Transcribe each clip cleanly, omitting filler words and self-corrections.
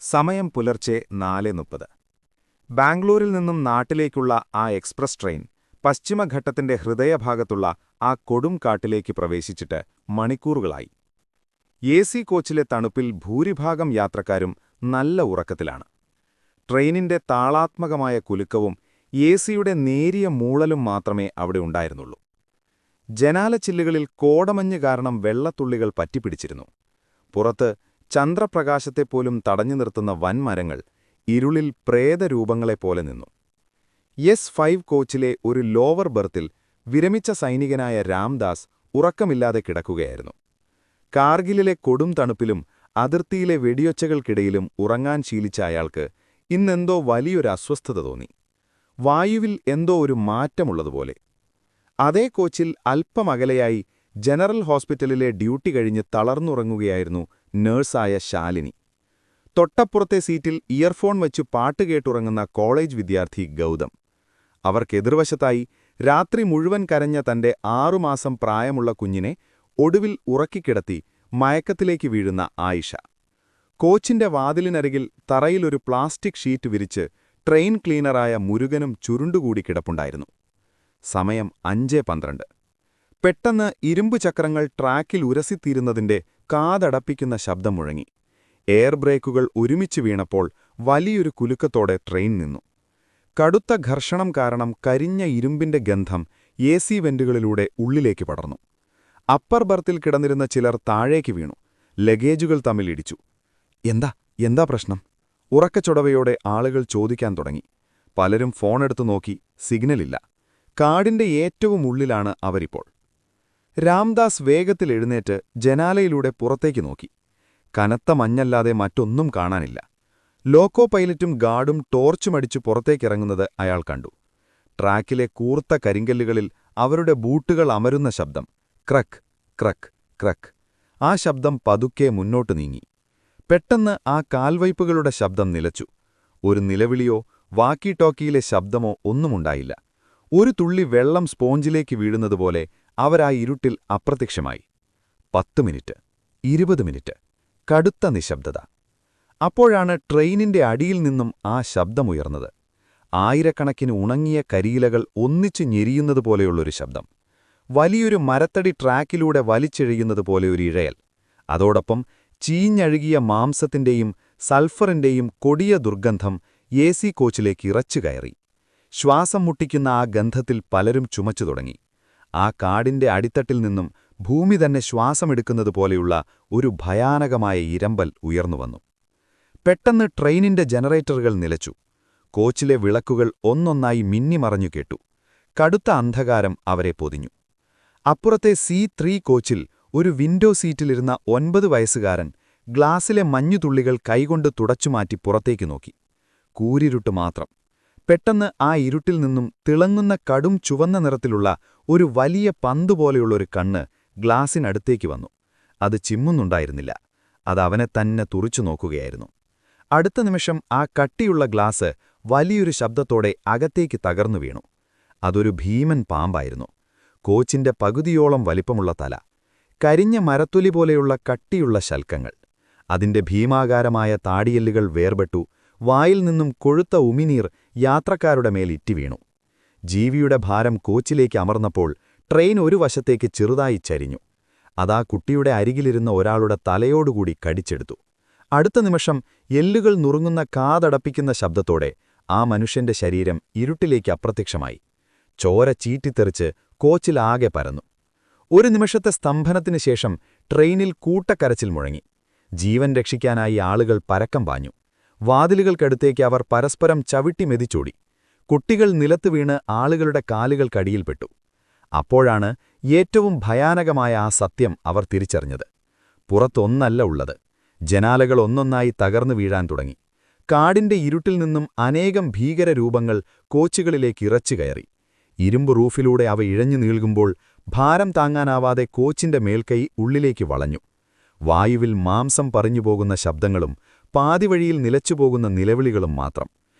സമയം പുലർച്ചെ 4:30. ബാംഗ്ലൂരിൽ നിന്നും നാട്ടിലേക്കുള്ള ആ എക്സ്പ്രസ് ട്രെയിൻ പശ്ചിമഘട്ടത്തിന്റെ ഹൃദയഭാഗത്തുള്ള ആ കൊടുംകാട്ടിലേക്ക് പ്രവേശിച്ചിട്ട് മണിക്കൂറുകളായി. എ.സി. കോച്ചിലെ തണുപ്പിൽ ഭൂരിഭാഗം യാത്രക്കാരും നല്ല ഉറക്കത്തിലാണ്. ട്രെയിനിന്റെ താളാത്മകമായ കുലുക്കവും എ.സിയുടെ നേരിയ മൂളലും മാത്രമേ അവിടെ ഉണ്ടായിരുന്നുള്ളൂ. ജനാലച്ചില്ലുകളിൽ കോടമഞ്ഞ് കാരണം വെള്ളത്തുള്ളികൾ പറ്റിപ്പിടിച്ചിരുന്നു. പുറത്ത് ചന്ദ്രപ്രകാശത്തെപ്പോലും തടഞ്ഞു നിർത്തുന്ന വൻമരങ്ങൾ ഇരുളിൽ പ്രേതരൂപങ്ങളെപ്പോലെ നിന്നു. S5 കോച്ചിലെ ഒരു ലോവർ ബർത്തിൽ വിരമിച്ച സൈനികനായ രാംദാസ് ഉറക്കമില്ലാതെ കിടക്കുകയായിരുന്നു. കാർഗിലിലെ കൊടും തണുപ്പിലും അതിർത്തിയിലെ വെടിയൊച്ചകൾക്കിടയിലും ഉറങ്ങാൻ ശീലിച്ച അയാൾക്ക് ഇന്നെന്തോ വലിയൊരു അസ്വസ്ഥത തോന്നി. വായുവിൽ എന്തോ ഒരു മാറ്റമുള്ളതുപോലെ. അതേ കോച്ചിൽ അല്പമകലെയായി ജനറൽ ഹോസ്പിറ്റലിലെ ഡ്യൂട്ടി കഴിഞ്ഞ് തളർന്നുറങ്ങുകയായിരുന്നു നേഴ്സായ ശാലിനി. തൊട്ടപ്പുറത്തെ സീറ്റിൽ ഇയർഫോൺ വച്ചു പാട്ടുകേട്ടുറങ്ങുന്ന കോളേജ് വിദ്യാർത്ഥി ഗൗതം. അവർക്കെതിർവശത്തായി രാത്രി മുഴുവൻ കരഞ്ഞ തന്റെ 6 മാസം പ്രായമുള്ള കുഞ്ഞിനെ ഒടുവിൽ ഉറക്കിക്കിടത്തി മയക്കത്തിലേക്ക് വീഴുന്ന ആയിഷ. കോച്ചിന്റെ വാതിലിനരികിൽ തറയിലൊരു പ്ലാസ്റ്റിക് ഷീറ്റ് വിരിച്ച് ട്രെയിൻ ക്ലീനറായ മുരുകനും ചുരുണ്ടുകൂടി കിടപ്പുണ്ടായിരുന്നു. സമയം 5:12. പെട്ടെന്ന് ഇരുമ്പു ചക്രങ്ങൾ ട്രാക്കിൽ ഉരസിത്തീരുന്നതിന്റെ കാതടപ്പിക്കുന്ന ശബ്ദം മുഴങ്ങി. എയർ ബ്രേക്കുകൾ ഒരുമിച്ച് വീണപ്പോൾ വലിയൊരു കുലുക്കത്തോടെ ട്രെയിൻ നിന്നു. കടുത്ത ഘർഷണം കാരണം കരിഞ്ഞ ഇരുമ്പിന്റെ ഗന്ധം എ.സി. വെന്റുകളിലൂടെ ഉള്ളിലേക്ക് പടർന്നു. അപ്പർ ബർത്തിൽ കിടന്നിരുന്ന ചിലർ താഴേക്ക് വീണു. ലഗേജുകൾ തമ്മിലിടിച്ചു. എന്താ പ്രശ്നം? ഉറക്കച്ചൊടവയോടെ ആളുകൾ ചോദിക്കാൻ തുടങ്ങി. പലരും ഫോണെടുത്തു നോക്കി. സിഗ്നലില്ല. കാടിന്റെ ഏറ്റവും ഉള്ളിലാണ് അവരിപ്പോൾ. രാംദാസ് വേഗത്തിൽ എഴുന്നേറ്റ് ജനാലയിലൂടെ പുറത്തേക്ക് നോക്കി. കനത്ത മഞ്ഞല്ലാതെ മറ്റൊന്നും കാണാനില്ല. ലോക്കോ പൈലറ്റും ഗാർഡും ടോർച്ചുമടിച്ചു പുറത്തേക്കിറങ്ങുന്നത് അയാൾ കണ്ടു. ട്രാക്കിലെ കൂർത്ത കരിങ്കല്ലുകളിൽ അവരുടെ ബൂട്ടുകൾ അമരുന്ന ശബ്ദം. ക്രക്ക് ക്രക്ക് ക്രക്ക്. ആ ശബ്ദം പതുക്കെ മുന്നോട്ടു നീങ്ങി. പെട്ടെന്ന് ആ കാൽവയ്പ്പുകളുടെ ശബ്ദം നിലച്ചു. ഒരു നിലവിളിയോ വാക്കി ടോക്കിയിലെ ശബ്ദമോ ഒന്നുമുണ്ടായില്ല. ഒരു തുള്ളി വെള്ളം സ്പോഞ്ചിലേക്ക് വീഴുന്നതുപോലെ അവരാ ഇരുട്ടിൽ അപ്രത്യക്ഷമായി. 10 മിനിറ്റ്, 20 മിനിറ്റ്, കടുത്ത നിശബ്ദത. അപ്പോഴാണ് ട്രെയിനിന്റെ അടിയിൽ നിന്നും ആ ശബ്ദമുയർന്നത്. ആയിരക്കണക്കിന് ഉണങ്ങിയ കരിയിലകൾ ഒന്നിച്ചു ഞെരിയുന്നതുപോലെയുള്ളൊരു ശബ്ദം. വലിയൊരു മരത്തടി ട്രാക്കിലൂടെ വലിച്ചെഴിയുന്നതുപോലെ ഒരു ഇഴയൽ. അതോടൊപ്പം ചീഞ്ഞഴുകിയ മാംസത്തിന്റെയും സൾഫറിന്റെയും കൊടിയ ദുർഗന്ധം എ.സി. കോച്ചിലേക്ക് ഇറച്ചു കയറി. ശ്വാസം മുട്ടിക്കുന്ന ആ ഗന്ധത്തിൽ പലരും ചുമച്ചു തുടങ്ങി. ആ കാടിന്റെ അടിത്തട്ടിൽ നിന്നും ഭൂമി തന്നെ ശ്വാസമെടുക്കുന്നതുപോലെയുള്ള ഒരു ഭയാനകമായ ഇരമ്പൽ ഉയർന്നുവന്നു. പെട്ടെന്ന് ട്രെയിനിന്റെ ജനറേറ്ററുകൾ നിലച്ചു. കോച്ചിലെ വിളക്കുകൾ ഒന്നൊന്നായി മിന്നിമറഞ്ഞു കേട്ടു. കടുത്ത അന്ധകാരം അവരെ പൊതിഞ്ഞു. അപ്പുറത്തെ C3 കോച്ചിൽ ഒരു വിൻഡോ സീറ്റിലിരുന്ന 9 വയസ്സുകാരൻ ഗ്ലാസിലെ മഞ്ഞുതുള്ളികൾ കൈകൊണ്ട് തുടച്ചുമാറ്റി പുറത്തേക്ക് നോക്കി. കൂരിരുട്ട് മാത്രം. പെട്ടെന്ന് ആ ഇരുട്ടിൽ നിന്നും തിളങ്ങുന്ന കടും ചുവന്ന നിറത്തിലുള്ള ഒരു വലിയ പന്തുപോലെയുള്ളൊരു കണ്ണ് ഗ്ലാസിനടുത്തേക്ക് വന്നു. അത് ചിമ്മുന്നുണ്ടായിരുന്നില്ല. അത് അവനെ തന്നെ തുറിച്ചു നോക്കുകയായിരുന്നു. അടുത്ത നിമിഷം ആ കട്ടിയുള്ള ഗ്ലാസ് വലിയൊരു ശബ്ദത്തോടെ അകത്തേക്ക് തകർന്നു വീണു. അതൊരു ഭീമൻ പാമ്പായിരുന്നു. കോച്ചിന്റെ പകുതിയോളം വലിപ്പമുള്ള തല, കരിഞ്ഞ മരത്തൊലി പോലെയുള്ള കട്ടിയുള്ള ശൽക്കങ്ങൾ. അതിന്റെ ഭീമാകാരമായ താടിയെല്ലുകൾ വേർപെട്ടു. വായിൽ നിന്നും കൊഴുത്ത ഉമിനീർ യാത്രക്കാരുടെ മേൽ ഇറ്റിവീണു. ജീവിയുടെ ഭാരം കോച്ചിലേക്ക് അമർന്നപ്പോൾ ട്രെയിൻ ഒരു വശത്തേക്ക് ചെറുതായി ചരിഞ്ഞു. അതാ കുട്ടിയുടെ അരികിലിരുന്ന ഒരാളുടെ തലയോടുകൂടി കടിച്ചെടുത്തു. അടുത്ത നിമിഷം എല്ലുകൾ നുറുങ്ങുന്ന കാതടപ്പിക്കുന്ന ശബ്ദത്തോടെ ആ മനുഷ്യന്റെ ശരീരം ഇരുട്ടിലേക്ക് അപ്രത്യക്ഷമായി. ചോര ചീറ്റിത്തെറിച്ച് കോച്ചിലാകെ പരന്നു. ഒരു നിമിഷത്തെ സ്തംഭനത്തിനു ശേഷം ട്രെയിനിൽ കൂട്ടക്കരച്ചിൽ മുഴങ്ങി. ജീവൻ രക്ഷിക്കാനായി ആളുകൾ പരക്കം പാഞ്ഞു. വാതിലുകൾക്കടുത്തേക്ക് അവർ പരസ്പരം ചവിട്ടി മെതിച്ചോടി. കുട്ടികൾ നിലത്ത് വീണ് ആളുകളുടെ കാലുകൾക്കടിയിൽപ്പെട്ടു. അപ്പോഴാണ് ഏറ്റവും ഭയാനകമായ ആ സത്യം അവർ തിരിച്ചറിഞ്ഞത്. പുറത്തൊന്നല്ല ഉള്ളത്. ജനാലകൾ ഒന്നൊന്നായി തകർന്നു വീഴാൻ തുടങ്ങി. കാടിന്റെ ഇരുട്ടിൽ നിന്നും അനേകം ഭീകരരൂപങ്ങൾ കോച്ചുകളിലേക്ക് ഇറച്ചു കയറി. ഇരുമ്പ് റൂഫിലൂടെ അവ ഇഴഞ്ഞു നീൾകുമ്പോൾ ഭാരം താങ്ങാനാവാതെ കോച്ചിന്റെ മേൽക്കൈ ഉള്ളിലേക്ക് വളഞ്ഞു. വായുവിൽ മാംസം പറഞ്ഞുപോകുന്ന ശബ്ദങ്ങളും പാതിവഴിയിൽ നിലച്ചുപോകുന്ന നിലവിളികളും മാത്രം.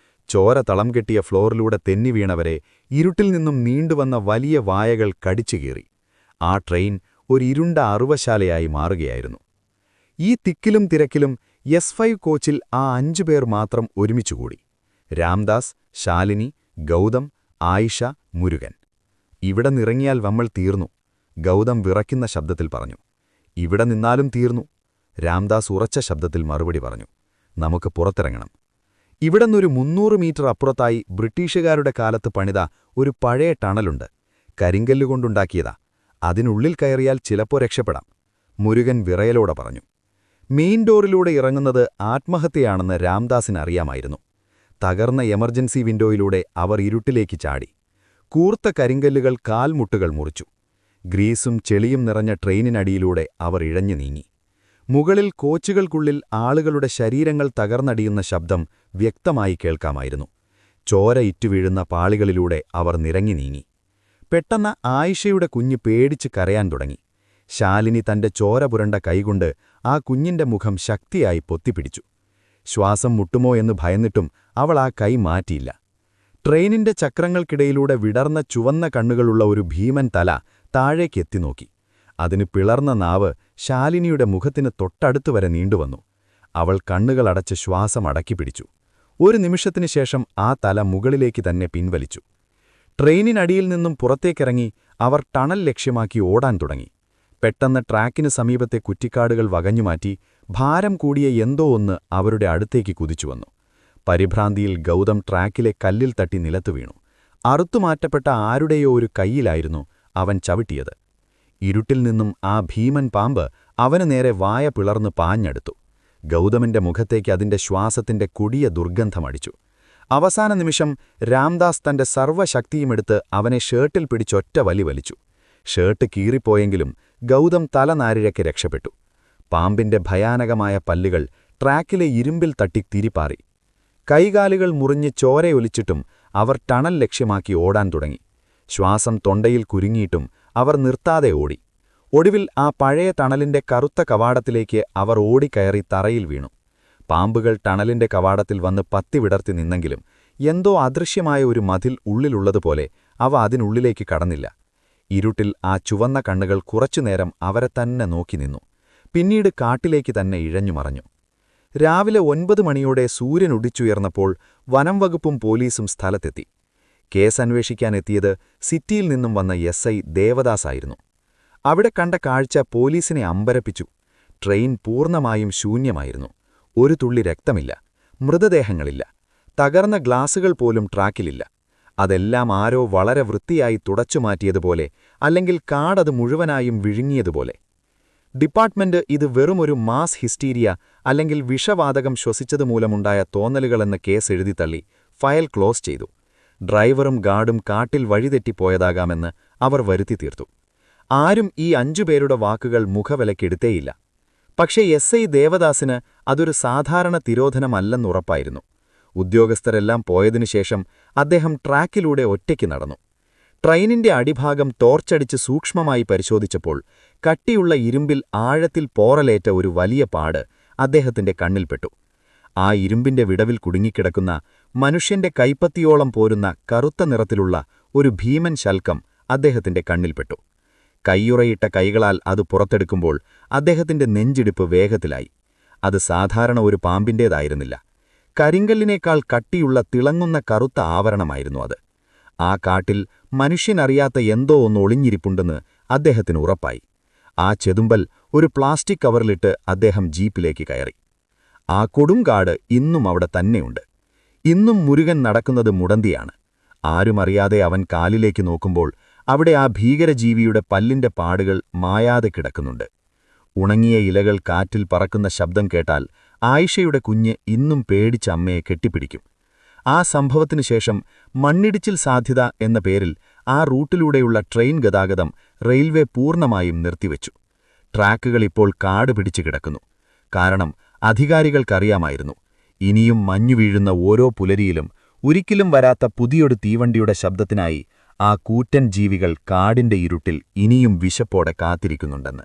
ചോര തളം കെട്ടിയ ഫ്ലോറിലൂടെ തെന്നിവീണവരെ ഇരുട്ടിൽ നിന്നും നീണ്ടുവന്ന വലിയ വായകൾ കടിച്ചുകീറി. ആ ട്രെയിൻ ഒരു ഇരുണ്ട അറുവശാലയായി മാറുകയായിരുന്നു. ഈ തിക്കിലും തിരക്കിലും S5 കോച്ചിൽ ആ 5 പേർ മാത്രം ഒരുമിച്ചുകൂടി. രാംദാസ്, ശാലിനി, ഗൗതം, ആയിഷ, മുരുകൻ. ഇവിടെ നിറങ്ങിയാൽ നമ്മൾ തീർന്നു, ഗൗതം വിറയ്ക്കുന്ന ശബ്ദത്തിൽ പറഞ്ഞു. ഇവിടെ നിന്നാലും തീർന്നു, രാംദാസ് ഉറച്ച ശബ്ദത്തിൽ മറുപടി പറഞ്ഞു. നമുക്ക് പുറത്തിറങ്ങണം. ഇവിടുന്നൊരു 300 മീറ്റർ അപ്പുറത്തായി ബ്രിട്ടീഷുകാരുടെ കാലത്ത് പണിത ഒരു പഴയ ടണലുണ്ട്. കരിങ്കല്ലുകൊണ്ടുണ്ടാക്കിയതാ. അതിനുള്ളിൽ കയറിയാൽ ചിലപ്പോൾ രക്ഷപ്പെടാം, മുരുകൻ വിറയലോടെ പറഞ്ഞു. മെയിൻ ഡോറിലൂടെ ഇറങ്ങുന്നത് ആത്മഹത്യയാണെന്ന് രാംദാസിന് അറിയാമായിരുന്നു. തകർന്ന എമർജൻസി വിൻഡോയിലൂടെ അവർ ഇരുട്ടിലേക്ക് ചാടി. കൂർത്ത കരിങ്കല്ലുകൾ കാൽമുട്ടുകൾ മുറിച്ചു. ഗ്രീസും ചെളിയും നിറഞ്ഞ ട്രെയിനിനടിയിലൂടെ അവർ ഇഴഞ്ഞു നീങ്ങി. മുകളിൽ കോച്ചുകൾക്കുള്ളിൽ ആളുകളുടെ ശരീരങ്ങൾ തകർന്നടിയുന്ന ശബ്ദം വ്യക്തമായി കേൾക്കാമായിരുന്നു. ചോര ഇറ്റുവീഴുന്ന പാളികളിലൂടെ അവർ നിരങ്ങി നീങ്ങി. പെട്ടെന്ന് ആയിഷയുടെ കുഞ്ഞ് പേടിച്ച് കരയാൻ തുടങ്ങി. ശാലിനി തന്റെ ചോര പുരണ്ട കൈകൊണ്ട് ആ കുഞ്ഞിന്റെ മുഖം ശക്തിയായി പൊത്തിപ്പിടിച്ചു. ശ്വാസം മുട്ടുമോ എന്ന് ഭയന്നിട്ടും അവൾ ആ കൈ മാറ്റിയില്ല. ട്രെയിനിന്റെ ചക്രങ്ങൾക്കിടയിലൂടെ വിടർന്ന ചുവന്ന കണ്ണുകളുള്ള ഒരു ഭീമൻ തല താഴേക്കെത്തി നോക്കി. അതിന് പിളർന്ന നാവ് ശാലിനിയുടെ മുഖത്തിന് തൊട്ടടുത്ത് വരെ നീണ്ടുവന്നു. അവൾ കണ്ണുകളടച്ച് ശ്വാസം അടക്കിപ്പിടിച്ചു. ഒരു നിമിഷത്തിനു ശേഷം ആ തല മുകളിലേക്ക് തന്നെ പിൻവലിച്ചു. ട്രെയിനിനടിയിൽ നിന്നും പുറത്തേക്കിറങ്ങി അവർ ടണൽ ലക്ഷ്യമാക്കി ഓടാൻ തുടങ്ങി. പെട്ടെന്ന് ട്രാക്കിന് സമീപത്തെ കുറ്റിക്കാടുകൾ വകഞ്ഞുമാറ്റി ഭാരം കൂടിയ എന്തോ ഒന്ന് അവരുടെ അടുത്തേക്ക് കുതിച്ചുവന്നു. പരിഭ്രാന്തിയിൽ ഗൗതം ട്രാക്കിലെ കല്ലിൽ തട്ടി നിലത്തു വീണു. അറുത്തുമാറ്റപ്പെട്ട ആരുടെയോ ഒരു കൈയിലായിരുന്നു അവൻ ചവിട്ടിയത്. ഇരുട്ടിൽ നിന്നും ആ ഭീമൻ പാമ്പ് അവന് നേരെ വായ പിളർന്ന് പാഞ്ഞെടുത്തു. ഗൗതമിന്റെ മുഖത്തേക്ക് അതിന്റെ ശ്വാസത്തിന്റെ കൊടിയ ദുർഗന്ധമടിച്ചു. അവസാന നിമിഷം രാംദാസ് തന്റെ സർവ്വശക്തിയുമെടുത്ത് അവനെ ഷേർട്ടിൽ പിടിച്ചൊറ്റ വലി വലിച്ചു. ഷേർട്ട് കീറിപ്പോയെങ്കിലും ഗൗതം തലനാരിഴയ്ക്ക് രക്ഷപ്പെട്ടു. പാമ്പിന്റെ ഭയാനകമായ പല്ലുകൾ ട്രാക്കിലെ ഇരുമ്പിൽ തട്ടി തിരിപ്പാറി. കൈകാലുകൾ മുറിഞ്ഞ് ചോരയൊലിച്ചിട്ടും അവർ ടണൽ ലക്ഷ്യമാക്കി ഓടാൻ തുടങ്ങി. ശ്വാസം തൊണ്ടയിൽ കുരുങ്ങിയിട്ടും അവർ നിർത്താതെ ഓടി. ഒടുവിൽ ആ പഴയ ടണലിന്റെ കറുത്ത കവാടത്തിലേക്ക് അവർ ഓടിക്കയറി തറയിൽ വീണു. പാമ്പുകൾ ടണലിന്റെ കവാടത്തിൽ വന്ന് പത്തി വിടർത്തി നിന്നെങ്കിലും എന്തോ അദൃശ്യമായ ഒരു മതിൽ ഉള്ളിലുള്ളതുപോലെ അവ അതിനുള്ളിലേക്ക് കടന്നില്ല. ഇരുട്ടിൽ ആ ചുവന്ന കണ്ണുകൾ കുറച്ചുനേരം അവരെ തന്നെ നോക്കി നിന്നു. പിന്നീട് കാട്ടിലേക്ക് തന്നെ ഇഴഞ്ഞുമറഞ്ഞു. രാവിലെ 9 മണിയോടെ സൂര്യൻ ഉദിച്ചുയർന്നപ്പോൾ വനം വകുപ്പും പോലീസും സ്ഥലത്തെത്തി. കേസന്വേഷിക്കാനെത്തിയത് സിറ്റിയിൽ നിന്നും വന്ന SI ദേവദാസായിരുന്നു. അവിടെ കണ്ട കാഴ്ച പോലീസിനെ അമ്പരപ്പിച്ചു. ട്രെയിൻ പൂർണ്ണമായും ശൂന്യമായിരുന്നു. ഒരു തുള്ളി രക്തമില്ല, മൃതദേഹങ്ങളില്ല, തകർന്ന ഗ്ലാസുകൾ പോലും ട്രാക്കിലില്ല. അതെല്ലാം ആരോ വളരെ വൃത്തിയായി തുടച്ചുമാറ്റിയതുപോലെ, അല്ലെങ്കിൽ കാടത് മുഴുവനായും വിഴുങ്ങിയതുപോലെ. ഡിപ്പാർട്ട്മെന്റ് ഇത് വെറുമൊരു മാസ് ഹിസ്റ്റീരിയ അല്ലെങ്കിൽ വിഷവാതകം ശ്വസിച്ചതുമൂലമുണ്ടായ തോന്നലുകളെന്ന് കേസ് എഴുതിത്തള്ളി ഫയൽ ക്ലോസ് ചെയ്തു. ഡ്രൈവറും ഗാർഡും കാട്ടിൽ വഴിതെറ്റിപ്പോയതാകാമെന്ന് അവർ വരുത്തി തീർത്തു. ആരും ഈ 5 പേരുടെ വാക്കുകൾ മുഖവിലക്കെടുത്തേയില്ല. പക്ഷേ SI ദേവദാസിന് അതൊരു സാധാരണ തിരോധനമല്ലെന്നുറപ്പായിരുന്നു. ഉദ്യോഗസ്ഥരെല്ലാം പോയതിനുശേഷം അദ്ദേഹം ട്രാക്കിലൂടെ ഒറ്റയ്ക്ക് നടന്നു. ട്രെയിനിന്റെ അടിഭാഗം ടോർച്ചടിച്ച് സൂക്ഷ്മമായി പരിശോധിച്ചപ്പോൾ കട്ടിയുള്ള ഇരുമ്പിൽ ആഴത്തിൽ പോറലേറ്റ ഒരു വലിയ പാട് അദ്ദേഹത്തിന്റെ കണ്ണിൽപ്പെട്ടു. ആ ഇരുമ്പിന്റെ വിടവിൽ കുടുങ്ങിക്കിടക്കുന്ന മനുഷ്യന്റെ കൈപ്പത്തിയോളം പോരുന്ന കറുത്ത നിറത്തിലുള്ള ഒരു ഭീമൻ ശൽക്കം അദ്ദേഹത്തിന്റെ കണ്ണിൽപ്പെട്ടു. കയ്യുറയിട്ട കൈകളാൽ അത് പുറത്തെടുക്കുമ്പോൾ അദ്ദേഹത്തിന്റെ നെഞ്ചിടിപ്പ് വേഗത്തിലായി. അത് സാധാരണ ഒരു പാമ്പിന്റേതായിരുന്നില്ല. കരിങ്കല്ലിനേക്കാൾ കട്ടിയുള്ള തിളങ്ങുന്ന കറുത്ത ആവരണമായിരുന്നു അത്. ആ കാട്ടിൽ മനുഷ്യനറിയാത്ത എന്തോ ഒന്ന് ഒളിഞ്ഞിരിപ്പുണ്ടെന്ന് അദ്ദേഹത്തിന് ഉറപ്പായി. ആ ചെതുമ്പൽ ഒരു പ്ലാസ്റ്റിക് കവറിലിട്ട് അദ്ദേഹം ജീപ്പിലേക്ക് കയറി. ആ കൊടുങ്കാട് ഇന്നും അവിടെ തന്നെയുണ്ട്. ഇന്നും മുരുകൻ നടക്കുന്നത് മുടന്തിയാണ്. ആരുമറിയാതെ അവൻ കാലിലേക്ക് നോക്കുമ്പോൾ അവിടെ ആ ഭീകരജീവിയുടെ പല്ലിന്റെ പാടുകൾ മായാതെ കിടക്കുന്നുണ്ട്. ഉണങ്ങിയ ഇലകൾ കാറ്റിൽ പറക്കുന്ന ശബ്ദം കേട്ടാൽ ആയിഷയുടെ കുഞ്ഞ് ഇന്നും പേടിച്ച് അമ്മയെ കെട്ടിപ്പിടിക്കും. ആ സംഭവത്തിനു ശേഷം മണ്ണിടിച്ചിൽ സാധ്യത എന്ന പേരിൽ ആ റൂട്ടിലൂടെയുള്ള ട്രെയിൻ ഗതാഗതം റെയിൽവേ പൂർണ്ണമായും നിർത്തിവെച്ചു. ട്രാക്കുകൾ ഇപ്പോൾ കാട് പിടിച്ചു കിടക്കുന്നു. കാരണം അധികാരികൾക്കറിയാമായിരുന്നു, ഇനിയും മഞ്ഞു വീഴുന്ന ഓരോ പുലരിയിലും ഒരിക്കലും വരാത്ത പുതിയൊരു തീവണ്ടിയുടെ ശബ്ദത്തിനായി ആ കൂറ്റൻ ജീവികൾ കാടിന്റെ ഇരുട്ടിൽ ഇനിയും വിശപ്പോടെ കാത്തിരിക്കുന്നുണ്ടെന്ന്.